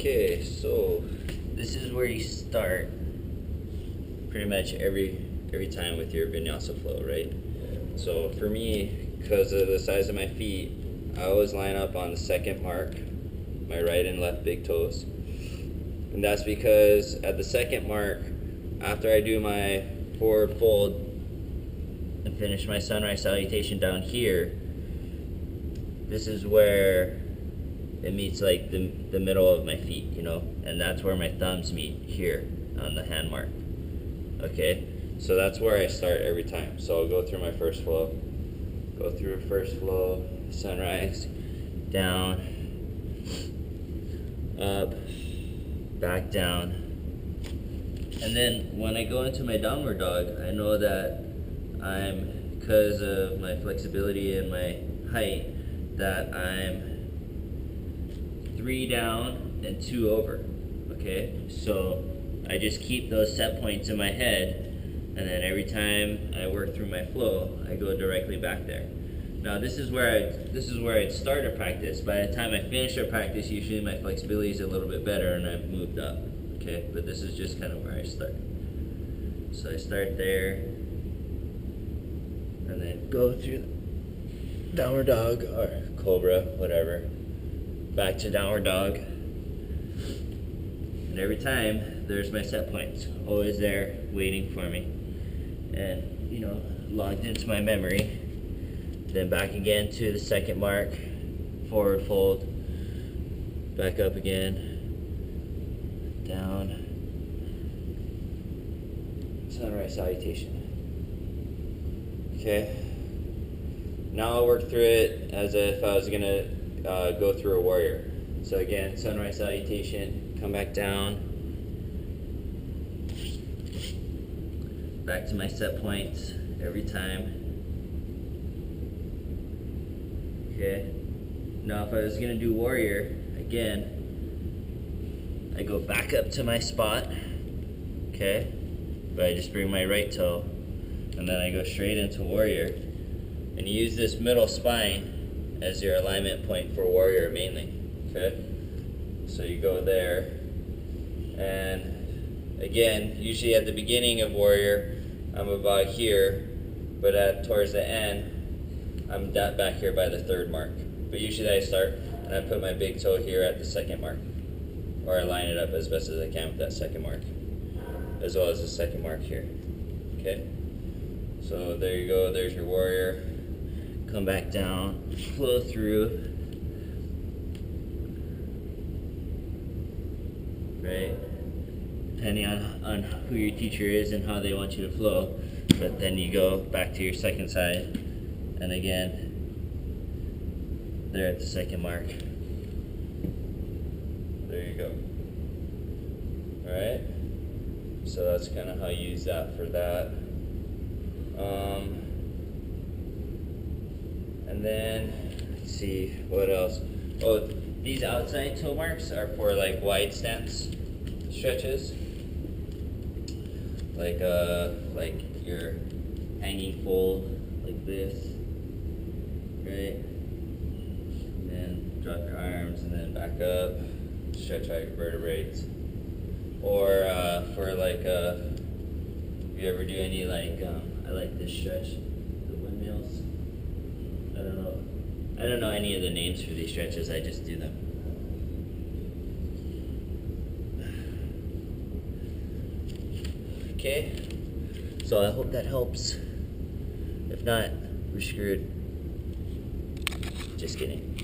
Okay, so this is where you start pretty much every time with your vinyasa flow, right? So for me, because of the size of my feet, I always line up on the second mark, my right and left big toes. And that's because at the second mark, after I do my forward fold and finish my sunrise salutation down here, this is where it meets like the middle of my feet, you know, and that's where my thumbs meet here on the hand mark. Okay, so that's where I start every time. So I'll go through my first flow, sunrise, down, up, back down, and then when I go into my downward dog, I know that because of my flexibility and my height, that I'm 3 down and 2 over. Okay, so I just keep those set points in my head, and then every time I work through my flow, I go directly back there. Now this is where I'd start a practice. By the time I finish a practice, usually my flexibility is a little bit better and I've moved up. Okay, but this is just kind of where I start. So I start there, and then go through downward dog or cobra, whatever, back to downward dog, and every time there's my set points, always there waiting for me, and you know, logged into my memory. Then back again to the second mark, forward fold, back up again, down, sunrise salutation. Okay, now I'll work through it as if I was gonna go through a warrior. So again, sunrise salutation, come back down, back to my set points every time. Okay, now if I was gonna do warrior, again, I go back up to my spot, okay, but I just bring my right toe, and then I go straight into warrior, and you use this middle spine as your alignment point for warrior mainly, okay? So you go there, and again, usually at the beginning of warrior, I'm about here, but towards the end, I'm back here by the third mark. But usually I start and I put my big toe here at the second mark, or I line it up as best as I can with that second mark, as well as the second mark here, okay? So there you go, there's your warrior. Come back down, flow through, right? Depending on who your teacher is and how they want you to flow. But then you go back to your second side, and again, there at the second mark. There you go. Alright? So that's kind of how you use that for that. And then, let's see, what else? Oh, these outside toe marks are for like wide stance stretches. Like your hanging fold, like this, right? And then drop your arms and then back up, stretch out your vertebrae. Or for like, if you ever do any like, I like this stretch, the windmills. I don't know any of the names for these stretches, I just do them. Okay, so I hope that helps. If not, we're screwed. Just kidding.